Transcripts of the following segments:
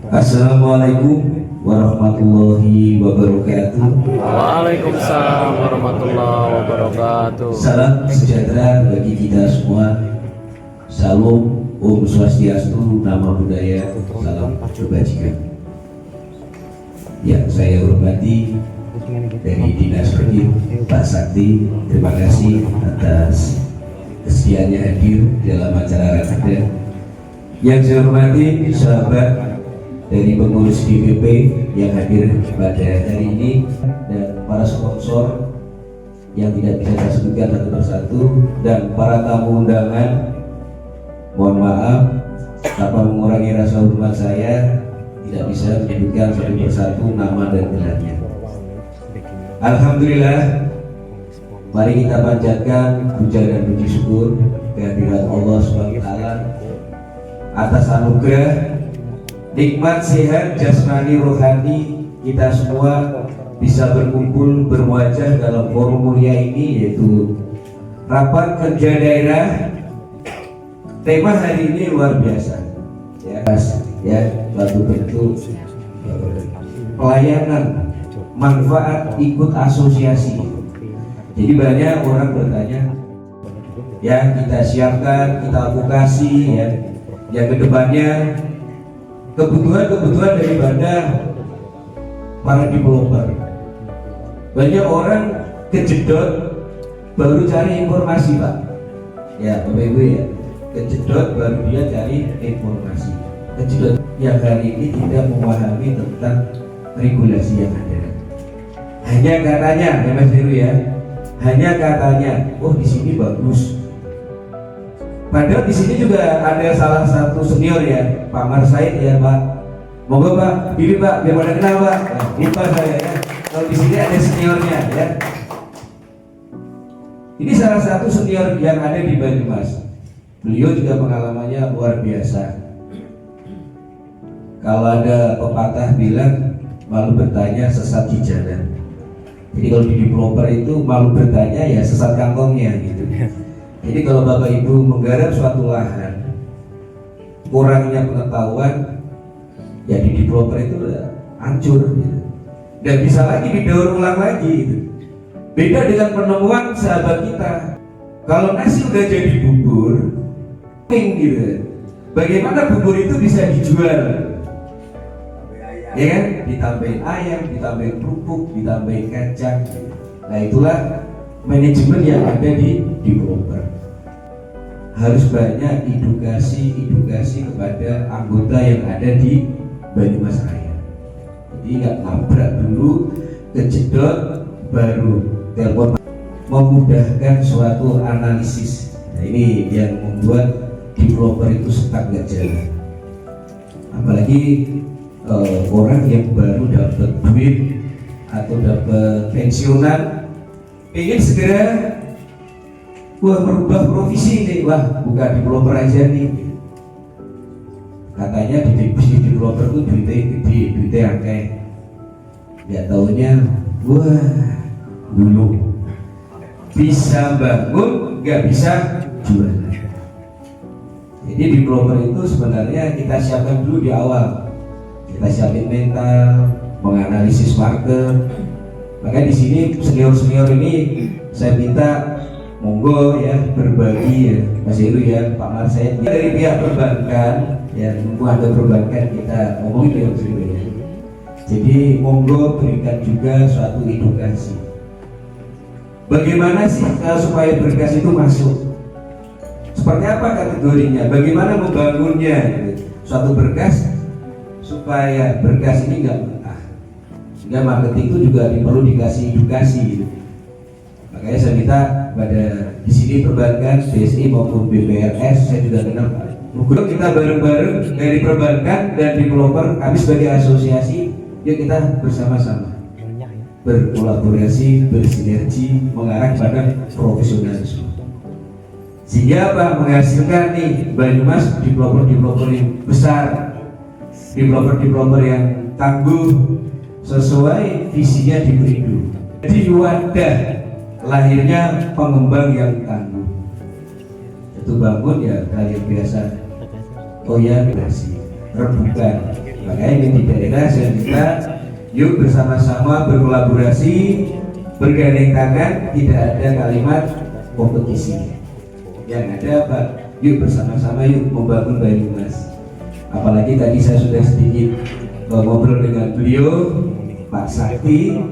Assalamualaikum warahmatullahi wabarakatuh. Waalaikumsalam warahmatullahi wabarakatuh. Salam sejahtera bagi kita semua. Salam, Om Swastiastu, Nama Budaya, salam kebajikan. Yang saya hormati dari Dinas Perhim, Pak Sakti, terima kasih atas kesediaannya hadir dalam acara Rakerda. Yang saya hormati sahabat dari pengurus DPP yang hadir pada hari ini dan para sponsor yang tidak bisa saya sebutkan satu persatu dan para tamu undangan, mohon maaf tanpa mengurangi rasa hormat saya tidak bisa menyebutkan satu persatu nama dan gelarnya. Alhamdulillah, mari kita panjatkan puja dan puji syukur kehadirat Allah SWT atas anugerah nikmat sehat jasmani rohani kita semua bisa berkumpul berwajah dalam forum mulia ini, yaitu rapat kerja daerah. Tema hari ini luar biasa ya, suatu bentuk pelayanan manfaat ikut asosiasi. Jadi banyak orang bertanya, ya kita siapkan, kita advokasi ya, yang kedepannya kebutuhan daripada para developer. Banyak orang kejedot baru cari informasi, Pak. Ya, Bapak Ibu ya, kejedot baru dia cari informasi. Kejedot yang hari ini tidak memahami tentang regulasi yang ada. Hanya katanya, ya Mas Heru ya, hanya katanya, oh di sini bagus. Padahal di sini juga ada salah satu senior ya, Pak Marsaid ya Pak. Moga Pak, pilih Pak, biar pada kenal Pak. Nah, lupa saya ya. Kalau di sini ada seniornya ya. Ini salah satu senior yang ada di Banyumas. Beliau juga pengalamannya luar biasa. Kalau ada pepatah bilang malu bertanya sesat di jalan. Jadi kalau di developer itu malu bertanya ya sesat kantongnya gitu. Jadi kalau Bapak Ibu menggarap suatu lahan, kurangnya pengetahuan, ya di developer itu hancur gitu. Dan bisa lagi didaur ulang lagi gitu. Beda dengan penemuan sahabat kita. Kalau nasi udah jadi bubur, gitu. Bagaimana bubur itu bisa dijual? Ya kan? Ditambahin ayam, ditambahin kerupuk, ditambahin kacang. Nah itulah manajemen yang ada di developer. Harus banyak edukasi kepada anggota yang ada di Banyumas Raya. Jadi nggak nabrak dulu, kejedot baru telepon, memudahkan suatu analisis. Nah ini yang membuat developer itu stuck nggak jalan. Apalagi orang yang baru dapat duit atau dapat pensiunan, ingin segera merubah profesi nih, wah buka developer aja nih. Katanya di developer tuh duitnya gede, duitnya akeh. Nggak taunya, wah dulu bisa bangun, nggak bisa jual. Jadi developer itu sebenarnya kita siapkan dulu di awal. Kita siapin mental, menganalisis market. Maka di sini senior ini saya minta monggo ya berbagi ya Mas Heru ya, Pak Marsaid dari pihak perbankan ya, mumpung ada perbankan kita ngomongin ya Mas Heru ya. Jadi monggo berikan juga suatu edukasi. Bagaimana sih supaya berkas itu masuk? Seperti apa kategorinya? Bagaimana membangunnya? Gitu. Suatu berkas supaya berkas ini nggak mentah. Sehingga marketing itu juga perlu dikasih edukasi gitu. Makanya saya minta pada di sini perbankan, BSI maupun BPRS, saya juga kenal Pak. Mungkin kita bareng-bareng dari perbankan dan developer, kami sebagai asosiasi, yuk kita bersama-sama berkolaborasi, bersinergi, mengarah pada profesionalisme. Sehingga apa? Menghasilkan nih Banyumas developer-developer yang besar, developer-developer yang tangguh sesuai visinya di Perindo. Jadi wadah lahirnya pengembang yang tangguh. Itu bangun ya hal yang biasa. Oh ya, rebukan Makanya di daerah saya minta yuk bersama-sama berkolaborasi, bergandeng tangan, tidak ada kalimat kompetisi. Yang ada apa? Yuk bersama-sama yuk membangun Banyumas. Apalagi tadi saya sudah sedikit ngobrol dengan beliau, Pak Sakti,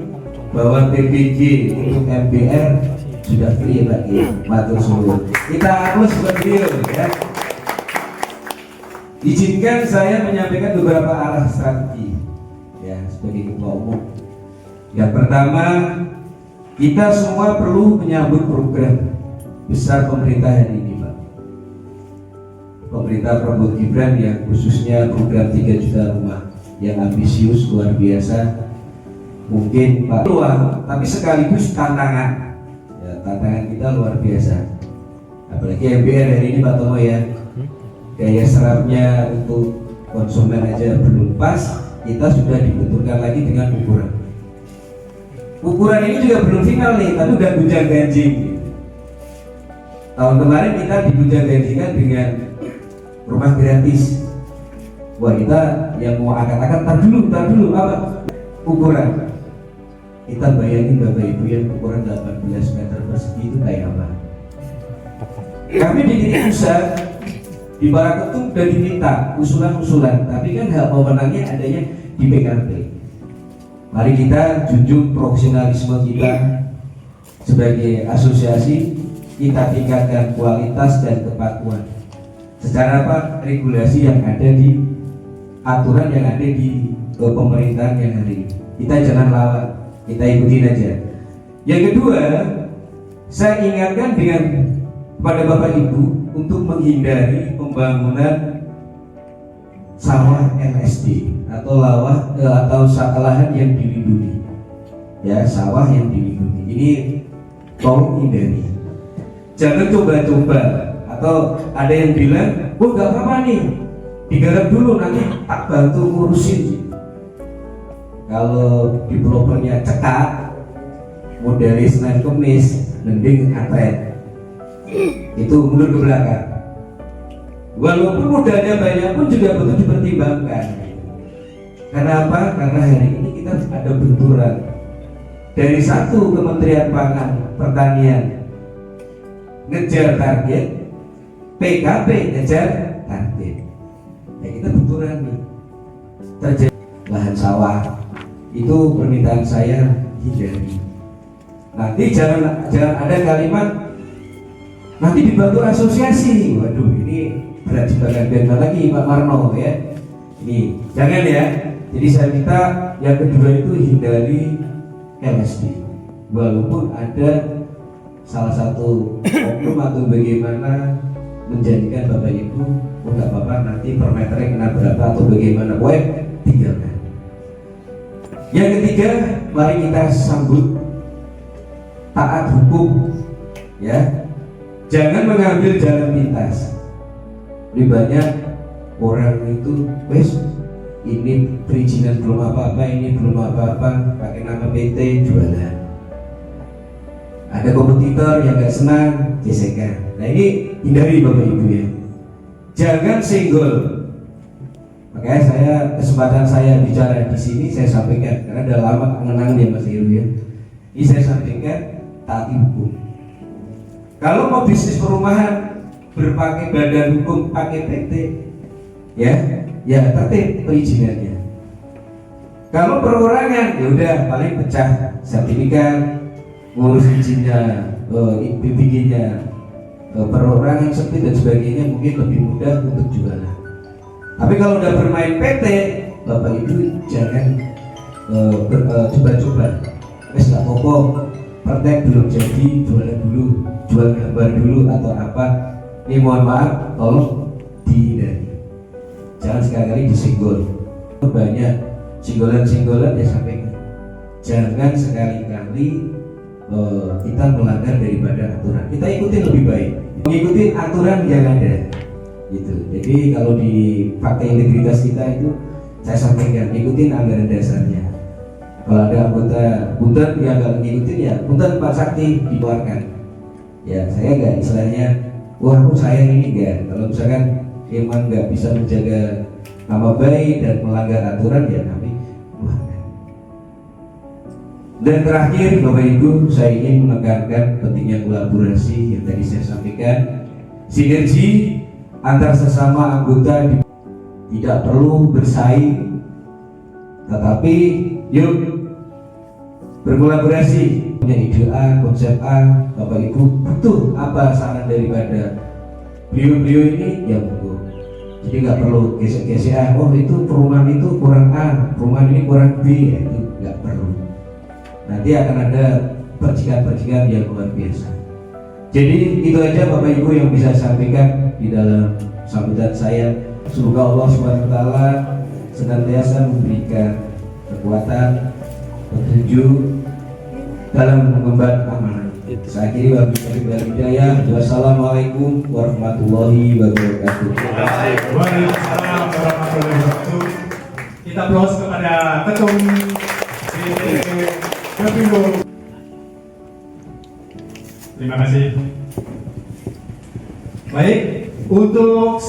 bahwa PPG untuk MBR sudah free lagi, matur suwun. Kita aplaus buat beliau ya. Izinkan saya menyampaikan beberapa arah strategi ya sebagai ketua umum. Yang pertama, kita semua perlu menyambut program besar pemerintah hari ini, Pak. Pemerintah Prabowo Gibran yang khususnya program 3 juta rumah yang ambisius luar biasa. Mungkin Pak peluang, tapi sekaligus tantangan. Ya, tantangan kita luar biasa. Apalagi MBR hari ini Pak Tomo ya, daya serapnya untuk konsumen aja belum pas, kita sudah dibenturkan lagi dengan ukuran. Ukuran ini juga belum final nih, tapi udah gunjang ganjing. Tahun kemarin kita digunjang ganjingkan dengan rumah gratis. Wah, kita yang mau angkat-angkat, tar dulu apa? Ukuran. Kita bayangin Bapak Ibu yang ukuran 18 meter persegi itu kayak apa? Kami di Titik Pusat di Baraketum sudah diminta usulan-usulan, tapi kan hak wewenangnya adanya di PKP. Mari kita junjung profesionalisme kita sebagai asosiasi, kita tingkatkan kualitas dan kepatuhan. Secara apa? Regulasi yang ada di aturan yang ada di pemerintahan yang hari ini. Kita jangan lawan, kita ikutin aja. Yang kedua, saya ingatkan pada Bapak Ibu untuk menghindari pembangunan sawah LSD atau lahan yang dilindungi. Ya, sawah yang dilindungi. Ini tolong hindari. Jangan coba-coba, atau ada yang bilang, "Oh, nggak apa-apa nih, digarap dulu nanti tak bantu ngurusin." Kalau developernya cekak, modelis Senin Kemis, mending atret. Itu mundur ke belakang. Walaupun modalnya banyak pun juga perlu dipertimbangkan. Karena apa? Karena hari ini kita ada benturan dari satu Kementerian Pangan Pertanian ngejar target, PKP ngejar target. Ya kita benturan nih. Terjadi lahan sawah itu permintaan saya hindari. Nanti jangan ada kalimat nanti dibantu asosiasi. Waduh, ini berat jebakan benda lagi Pak Marno ya. Ini jangan ya. Jadi saya minta yang kedua itu hindari LSD. Walaupun ada salah satu oknum atau bagaimana menjadikan Bapak Ibu, oh nggak apa-apa nanti per meternya kena berapa atau bagaimana, tinggalkan. Yang ketiga, mari kita sambut taat hukum, ya. Jangan mengambil jalan pintas. Lebih banyak orang itu, ini perizinan belum apa-apa, ini belum apa-apa, pakai nama PT jualan. Ada kompetitor yang nggak senang, gesekan. Nah ini hindari Bapak Ibu ya. Jangan senggol. Makanya kesempatan saya bicara di sini saya sampaikan karena udah lama kenangan ya Mas Heru ya. Ini saya sampaikan taati hukum. Kalau mau bisnis perumahan berpakai badan hukum, pakai PT, ya tertib perizinannya. Kalau perorangan ya udah paling pecah sertifikat, ngurus izinnya, BPG-nya, perorangan seperti dan sebagainya mungkin lebih mudah untuk jualan. Tapi kalau udah bermain PT, Bapak Ibu jangan coba-coba. Wes nggak apa-apa, praktek belum jadi, jualan dulu, jual gambar dulu atau apa. Ini mohon maaf, tolong dihindari. Jangan sekali-kali disenggol. Banyak singgolan-singgolan ya sampaikan. Jangan sekali-kali kita melanggar daripada aturan. Kita ikutin lebih baik. Mengikuti aturan yang ada. Gitu. Jadi kalau di fakta integritas kita itu saya sampaikan ikutin anggaran dasarnya. Kalau ada anggota punten yang nggak ngikutin ya punten Pak Sakti dikeluarkan. Ya saya nggak istilahnya wah aku sayang ini enggak. Kalau misalkan emang nggak bisa menjaga nama baik dan melanggar aturan ya kami keluarkan. Dan terakhir Bapak Ibu, saya ingin menekankan pentingnya kolaborasi yang tadi saya sampaikan, sinergi antar sesama anggota, tidak perlu bersaing, tetapi yuk berkolaborasi, punya ide A, konsep A, Bapak Ibu butuh apa saran daripada beliau-beliau ini, ya monggo. Jadi nggak perlu gesek-gesek, oh itu perumahan itu kurang A, perumahan ini kurang B, ya itu nggak perlu. Nanti akan ada percikan-percikan yang luar biasa. Jadi itu aja Bapak Ibu yang bisa saya sampaikan di dalam sambutan saya. Semoga Allah SWT senantiasa memberikan kekuatan, petunjuk dalam mengemban amanah. Saya akhiri wabillahi hidayah. Wassalamualaikum warahmatullahi wabarakatuh. Waalaikumsalam warahmatullahi wabarakatuh. Kita aplaus kepada Ketum Bapilu. Terima kasih. Baik, untuk